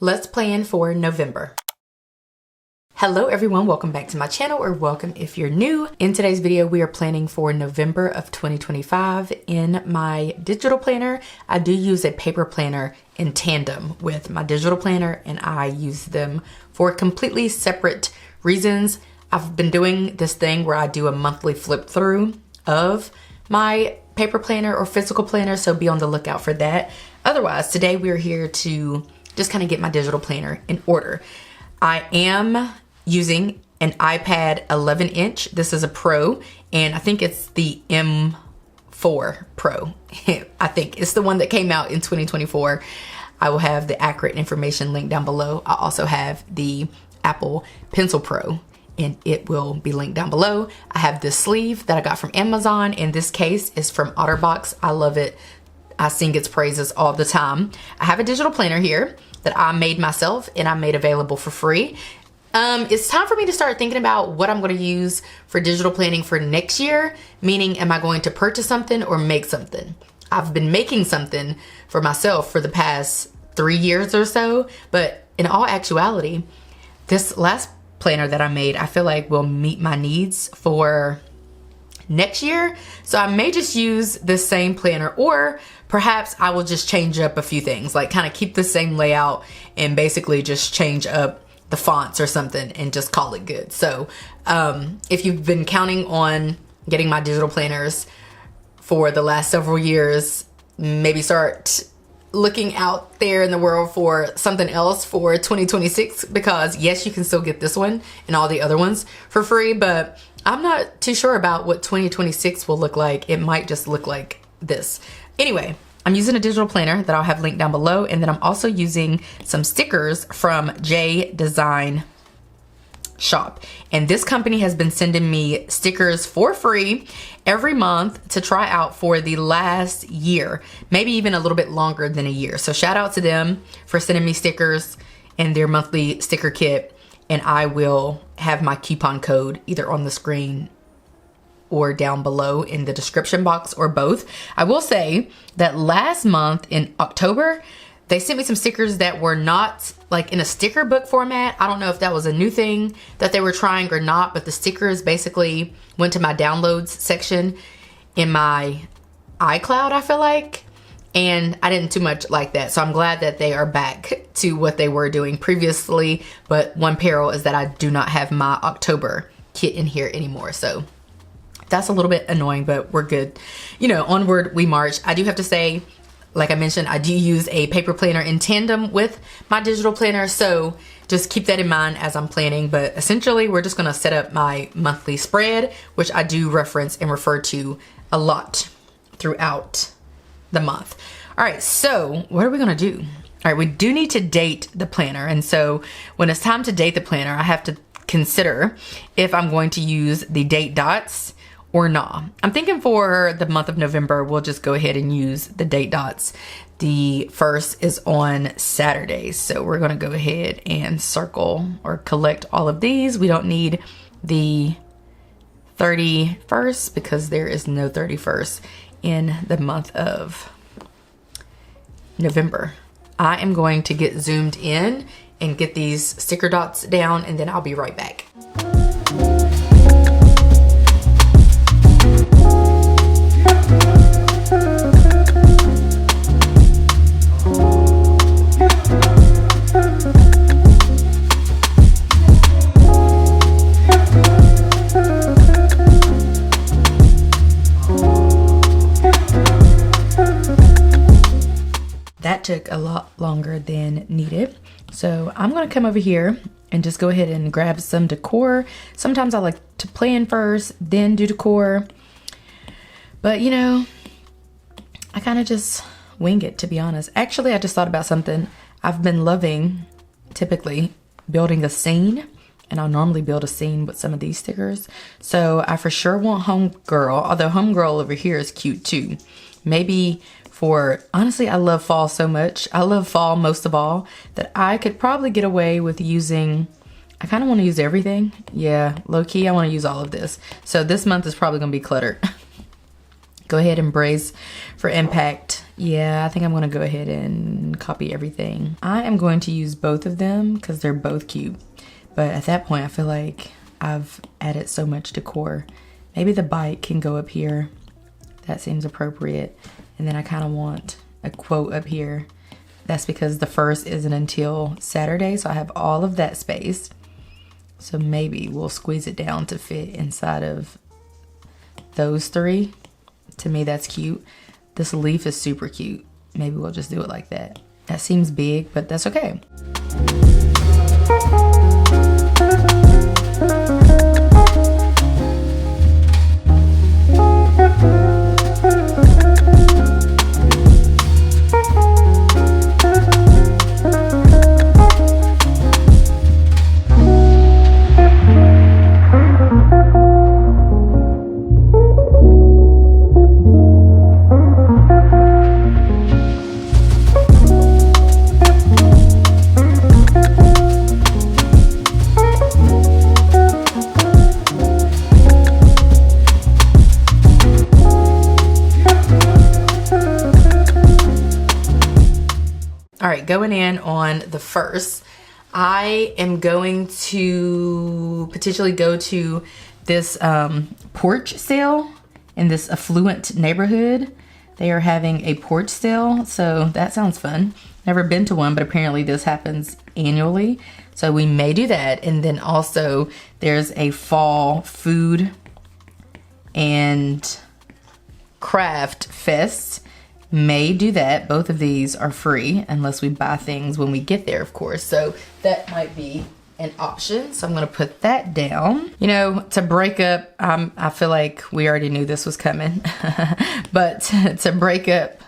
Let's plan for November. Hello everyone, welcome back to my channel, or welcome if you're new. In today's video, we are planning for November of 2025. In my digital planner, I do use a paper planner in tandem with my digital planner, and I use them for completely separate reasons. I've been doing this thing where I do a monthly flip through of my paper planner or physical planner, so be on the lookout for that. Otherwise, today we're here to just kind of get my digital planner in order. I am using an iPad 11-inch. This is a Pro, and I think it's the M4 Pro. I think it's the one that came out in 2024. I will have the accurate information linked down below. I also have the Apple Pencil Pro, and it will be linked down below. I have this sleeve that I got from Amazon, and this case is from OtterBox. I love it. I sing its praises all the time. I have a digital planner here that I made myself and I made available for free. It's time for me to start thinking about what I'm going to use for digital planning for next year, meaning am I going to purchase something or make something? I've been making something for myself for the past 3 years or so, but in all actuality, this last planner that I made, I feel like will meet my needs for next year. So I may just use this same planner, or perhaps I will just change up a few things, like kind of keep the same layout and basically just change up the fonts or something and just call it good. So if you've been counting on getting my digital planners for the last several years, maybe start looking out there in the world for something else for 2026, because yes, you can still get this one and all the other ones for free, but I'm not too sure about what 2026 will look like. It might just look like this. Anyway, I'm using a digital planner that I'll have linked down below, and then I'm also using some stickers from J Design Shop. And this company has been sending me stickers for free every month to try out for the last year, maybe even a little bit longer than a year. So shout out to them for sending me stickers and their monthly sticker kit. And I will have my coupon code either on the screen or down below in the description box, or both. I will say that last month in October, they sent me some stickers that were not like in a sticker book format. I don't know if that was a new thing that they were trying or not, but the stickers basically went to my downloads section in my iCloud, I feel like. And I didn't too much like that. So I'm glad that they are back to what they were doing previously. But one peril is that I do not have my October kit in here anymore. So that's a little bit annoying, but we're good. You know, onward we march. I do have to say, like I mentioned, I do use a paper planner in tandem with my digital planner. So just keep that in mind as I'm planning. But essentially, we're just going to set up my monthly spread, which I do reference and refer to a lot throughout the month. All right, so what are we gonna do? All right, we do need to date the planner. And so when it's time to date the planner, I have to consider if I'm going to use the date dots or not. I'm thinking for the month of November, we'll just go ahead and use the date dots. The first is on Saturday. So we're gonna go ahead and circle or collect all of these. We don't need the 31st because there is no 31st in the month of November. I am going to get zoomed in and get these sticker dots down, and then I'll be right back. That took a lot longer than needed. So I'm gonna come over here and just go ahead and grab some decor. Sometimes I like to plan first, then do decor. But you know, I kind of just wing it, to be honest. Actually, I just thought about something. I've been loving, typically, building a scene. And I'll normally build a scene with some of these stickers. So I for sure want Homegirl, although Homegirl over here is cute too. Maybe for, honestly, I love fall so much. I love fall most of all, that I could probably get away with using, I kind of want to use everything. Yeah, low key, I want to use all of this. So this month is probably going to be cluttered. Go ahead and brace for impact. Yeah, I think I'm gonna go ahead and copy everything. I am going to use both of them because they're both cute. But at that point, I feel like I've added so much decor. Maybe the bike can go up here. That seems appropriate. And then I kind of want a quote up here. That's because the first isn't until Saturday, so I have all of that space. So maybe we'll squeeze it down to fit inside of those three. To me, that's cute. This leaf is super cute. Maybe we'll just do it like that. That seems big, but that's okay. All right, going in on the first, I am going to potentially go to this porch sale in this affluent neighborhood. They are having a porch sale, so that sounds fun. Never been to one, but apparently this happens annually. So we may do that. And then also there's a fall food and craft fest. May do that. Both of these are free unless we buy things when we get there, of course. So that might be an option. So I'm going to put that down. You know, to break up, I feel like we already knew this was coming, but to break up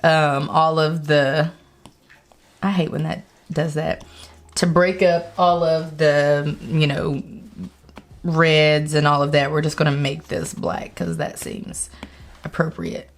all of the, I hate when that does that. To break up all of the, you know, reds and all of that, we're just going to make this black because that seems appropriate.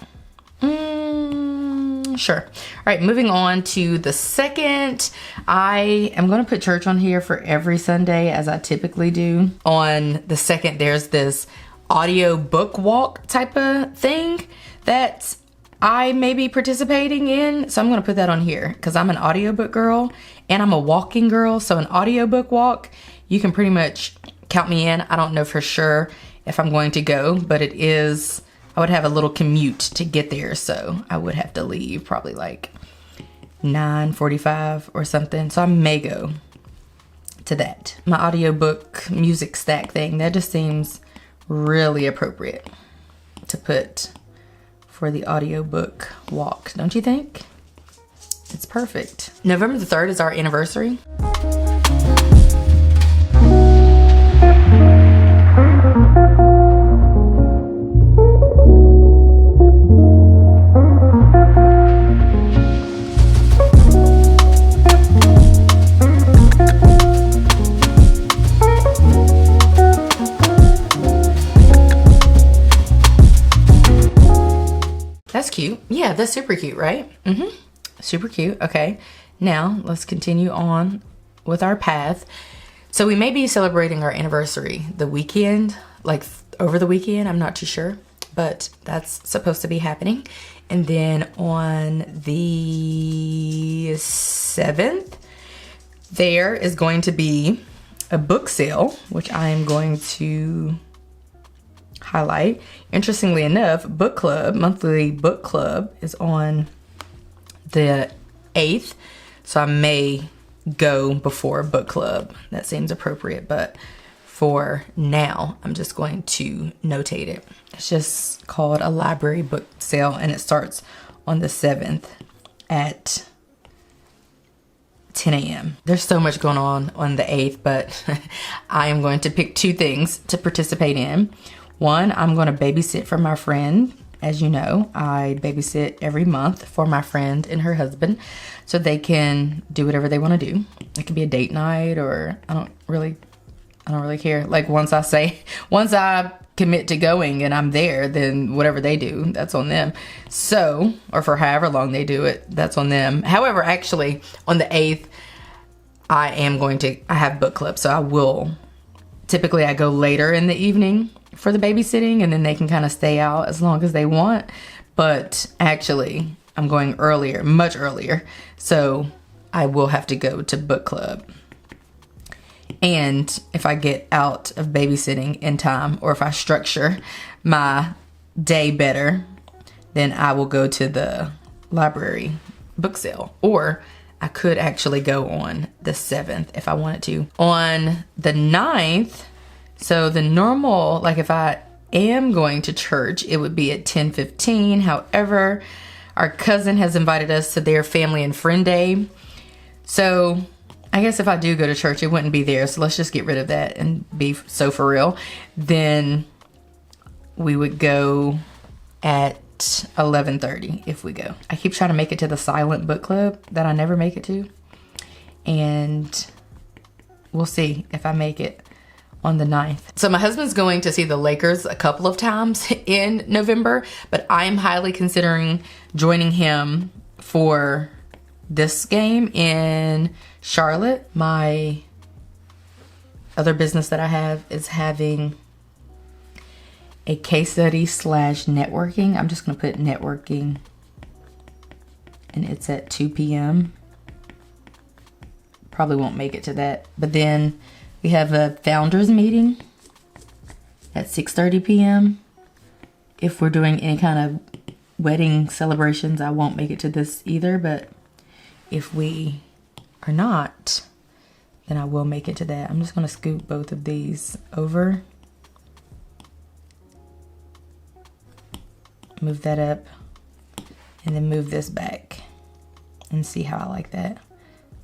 Sure. All right, moving on to the second. I am going to put church on here for every Sunday as I typically do. On the second, there's this audio book walk type of thing that I may be participating in. So I'm going to put that on here because I'm an audiobook girl and I'm a walking girl. So an audiobook walk, you can pretty much count me in. I don't know for sure if I'm going to go, but it is... I would have a little commute to get there, so I would have to leave probably like 9:45 or something. So I may go to that. My audiobook music stack thing, that just seems really appropriate to put for the audiobook walk, don't you think? It's perfect. November the 3rd is our anniversary. That's cute. Yeah, that's super cute, right? Mm-hmm. Super cute. Okay. Now let's continue on with our path. So we may be celebrating our anniversary the weekend, like over the weekend. I'm not too sure, but that's supposed to be happening. And then on the 7th, there is going to be a book sale, which I am going to highlight. Interestingly enough, book club, monthly book club is on the 8th. So I may go before book club. That seems appropriate, but for now, I'm just going to notate it. It's just called a library book sale and it starts on the 7th at 10 a.m. There's so much going on the 8th, but I am going to pick two things to participate in. One, I'm going to babysit for my friend. As you know, I babysit every month for my friend and her husband so they can do whatever they want to do. It could be a date night or I don't really care. Like once I commit to going and I'm there, then whatever they do, that's on them. So, or for however long they do it, that's on them. However, actually on the 8th, I have book club. So typically I go later in the evening for the babysitting, and then they can kind of stay out as long as they want. But actually, I'm going earlier, much earlier. So I will have to go to book club. And if I get out of babysitting in time, or if I structure my day better, then I will go to the library book sale. Or I could actually go on the 7th if I wanted to. On the 9th, so the normal, like if I am going to church, it would be at 10:15. However, our cousin has invited us to their family and friend day. So I guess if I do go to church, it wouldn't be there. So let's just get rid of that and be so for real. Then we would go at 11:30 if we go. I keep trying to make it to the silent book club that I never make it to. And we'll see if I make it on the 9th. So my husband's going to see the Lakers a couple of times in November, but I am highly considering joining him for this game in Charlotte. My other business that I have is having a case study / networking. I'm just gonna put networking, and it's at 2 p.m. Probably won't make it to that, but then we have a founders meeting at 6:30 p.m. If we're doing any kind of wedding celebrations, I won't make it to this either, but if we are not, then I will make it to that. I'm just gonna scoot both of these over. Move that up, and then move this back and see how I like that.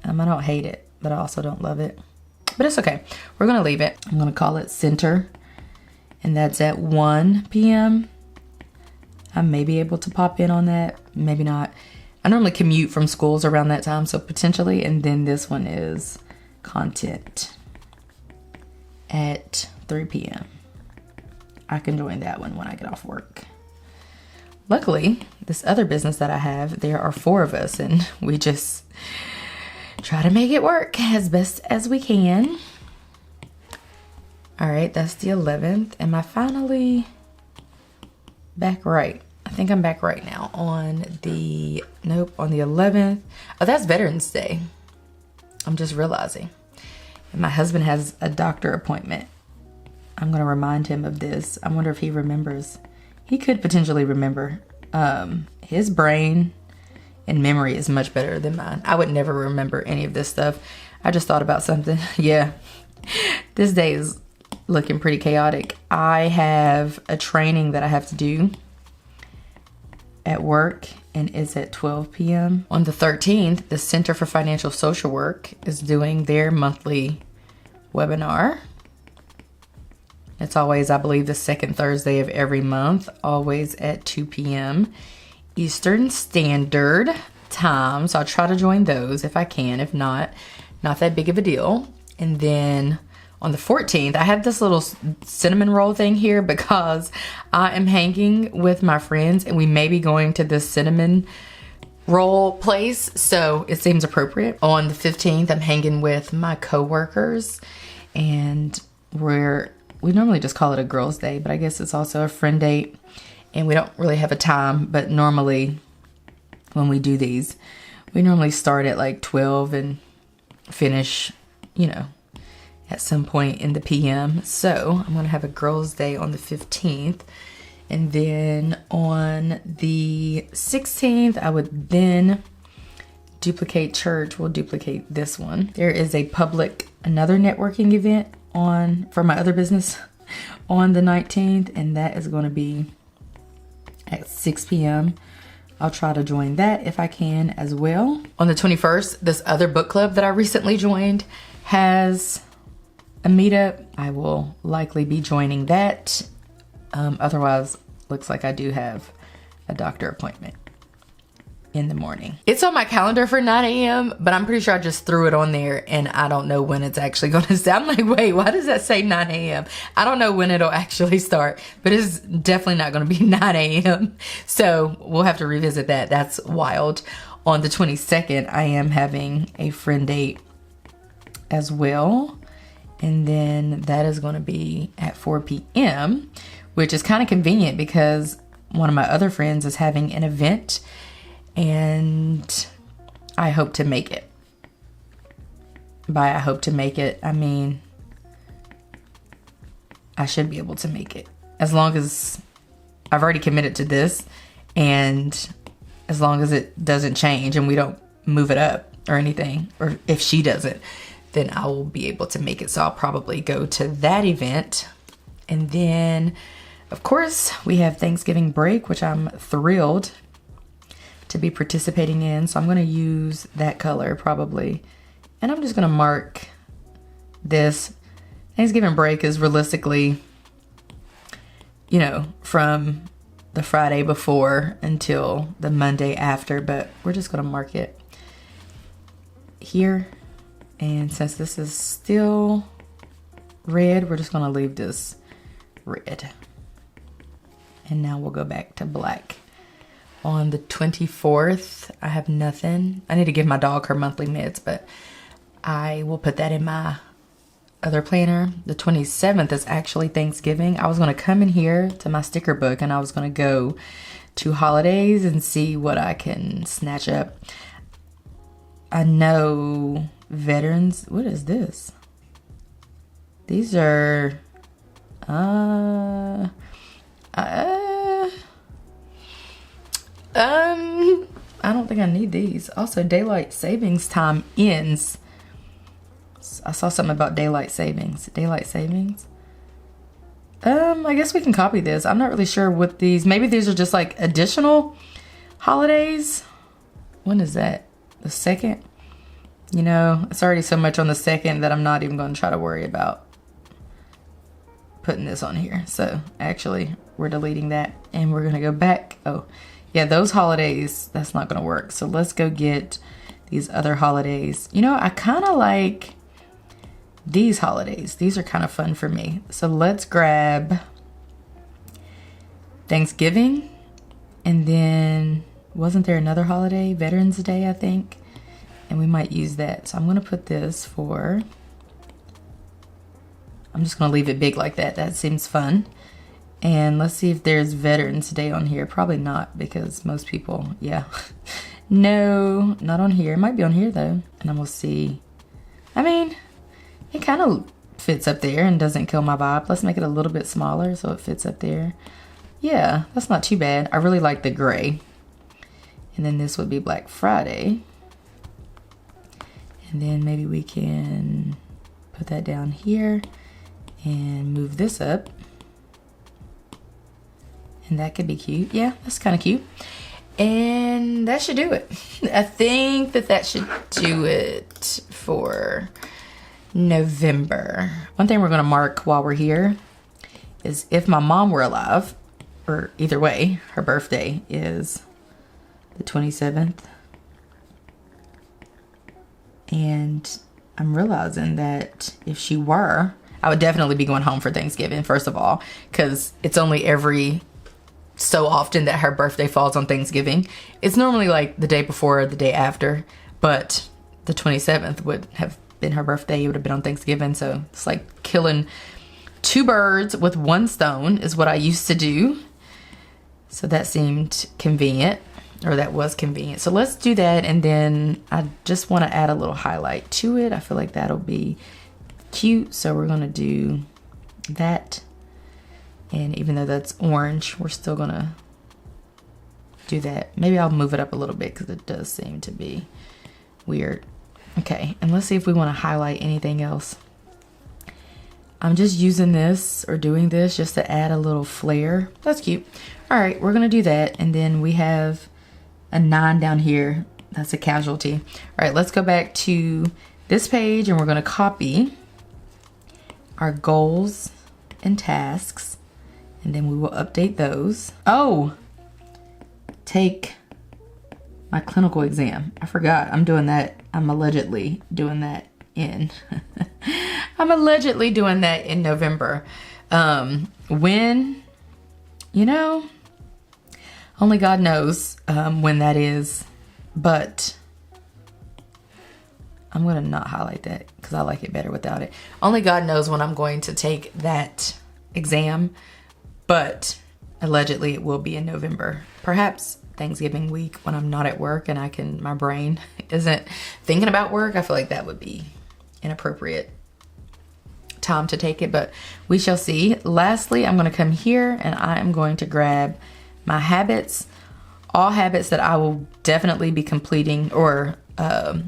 I don't hate it, but I also don't love it. But it's okay. We're gonna leave it. I'm gonna call it center, and that's at 1 p.m. I may be able to pop in on that, maybe not. I normally commute from schools around that time, so potentially. And then this one is content at 3 p.m. I can join that one when I get off work. Luckily, this other business that I have, there are 4 of us, and we just try to make it work as best as we can. All right, that's the 11th. Am I finally back right? I think I'm back right now on the, nope, on the 11th. Oh, that's Veterans Day. I'm just realizing. And my husband has a doctor appointment. I'm gonna remind him of this. I wonder if he remembers. He could potentially remember. His brain and memory is much better than mine. I would never remember any of this stuff. I just thought about something. Yeah, this day is looking pretty chaotic. I have a training that I have to do at work, and it's at 12 p.m. On the 13th, the Center for Financial Social Work is doing their monthly webinar. It's always, I believe, the second Thursday of every month, always at 2 p.m. Eastern Standard Time. So I'll try to join those if I can. If not, not that big of a deal. And then on the 14th, I have this little cinnamon roll thing here because I am hanging with my friends, and we may be going to this cinnamon roll place. So it seems appropriate. On the 15th, I'm hanging with my coworkers, and we normally just call it a girls' day, but I guess it's also a friend date, and we don't really have a time. But normally when we do these, we normally start at like 12 and finish, you know, at some point in the PM. So I'm gonna have a girls' day on the 15th, and then on the 16th, I would then duplicate church. We'll duplicate this one. There is another networking event for my other business on the 19th, and that is going to be at 6 p.m. I'll try to join that if I can as well. On the 21st, this other book club that I recently joined has a meetup. I will likely be joining that. Otherwise, looks like I do have a doctor appointment in the morning. It's on my calendar for 9 a.m., but I'm pretty sure I just threw it on there, and I don't know when it's actually gonna start. I'm like, wait, why does that say 9 a.m.? I don't know when it'll actually start, but it's definitely not gonna be 9 a.m. So we'll have to revisit that. That's wild. On the 22nd, I am having a friend date as well. And then that is going to be at 4 p.m., which is kind of convenient because one of my other friends is having an event and I hope to make it. By I hope to make it, I mean, I should be able to make it. As long as I've already committed to this and as long as it doesn't change and we don't move it up or anything, or if she doesn't, then I will be able to make it. So I'll probably go to that event. And then, of course, we have Thanksgiving break, which I'm thrilled to be participating in. So I'm going to use that color probably. And I'm just going to mark this. Thanksgiving break is realistically, you know, from the Friday before until the Monday after, but we're just going to mark it here. And since this is still red, we're just going to leave this red. And now we'll go back to black. On the 24th, I have nothing. I need to give my dog her monthly meds, but I will put that in my other planner. The 27th is actually Thanksgiving. I was going to come in here to my sticker book and I was going to go to holidays and see what I can snatch up. I know veterans, what is this? These are, I don't think I need these. Also, daylight savings time ends. I saw something about daylight savings. Daylight savings? I guess we can copy this. I'm not really sure what these, maybe these are just like additional holidays. When is that? The 2nd? You know, it's already so much on the 2nd that I'm not even going to try to worry about putting this on here. So actually, we're deleting that and we're going to go back. Oh, yeah, those holidays, that's not going to work. So let's go get these other holidays. You know, I kind of like these holidays. These are kind of fun for me. So let's grab Thanksgiving. And then, wasn't there another holiday? Veterans Day, I think. And we might use that. So I'm going to put this for, I'm just going to leave it big like that. That seems fun. And let's see if there's Veterans Day on here. Probably not because most people, yeah. No, not on here. It might be on here though. And then we'll see. I mean, it kind of fits up there and doesn't kill my vibe. Let's make it a little bit smaller so it fits up there. Yeah, that's not too bad. I really like the gray. And then this would be Black Friday. And then maybe we can put that down here and move this up. And that could be cute. Yeah, that's kind of cute. And that should do it. I think that should do it for November. One thing we're going to mark while we're here is if my mom were alive, or either way, her birthday is the 27th. And I'm realizing that if she were, I would definitely be going home for Thanksgiving, first of all, because it's only every so often that her birthday falls on Thanksgiving. It's normally like the day before or the day after, but the 27th would have been her birthday. It would have been on Thanksgiving. So it's like killing two birds with one stone is what I used to do. So that seemed convenient, or that was convenient. So let's do that. And then I just want to add a little highlight to it. I feel like that'll be cute. So we're going to do that. And even though that's orange, we're still going to do that. Maybe I'll move it up a little bit because it does seem to be weird. Okay, and let's see if we want to highlight anything else. I'm just using this or doing this just to add a little flair. That's cute. All right, we're going to do that. And then we have a 9 down here. That's a casualty. All right, let's go back to this page and we're going to copy our goals and tasks. And then we will update those. Oh, take my clinical exam. I forgot. I'm doing that. I'm allegedly doing that in. I'm allegedly doing that in November. When, you know, only God knows when that is. But I'm gonna not highlight that because I like it better without it. Only God knows when I'm going to take that exam, but allegedly it will be in November. Perhaps Thanksgiving week when I'm not at work and my brain isn't thinking about work. I feel like that would be inappropriate time to take it, but we shall see. Lastly, I'm going to come here and I am going to grab my habits, all habits that I will definitely be completing or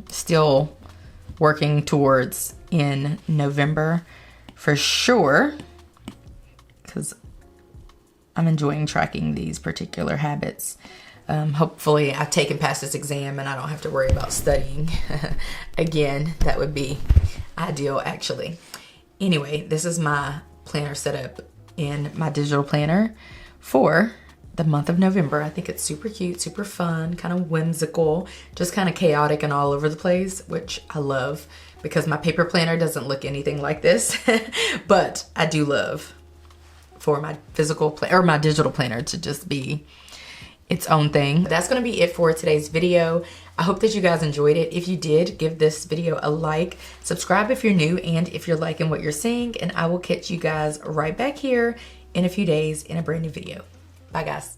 still working towards in November for sure, because I'm enjoying tracking these particular habits. Hopefully I've taken past this exam and I don't have to worry about studying again. That would be ideal, actually. Anyway, this is my planner set up in my digital planner for the month of November. I think it's super cute, super fun, kind of whimsical, just kind of chaotic and all over the place, which I love because my paper planner doesn't look anything like this. But I do love for my my digital planner to just be its own thing. That's gonna be it for today's video. I hope that you guys enjoyed it. If you did, give this video a like, subscribe if you're new, and if you're liking what you're seeing, and I will catch you guys right back here in a few days in a brand new video. Bye guys.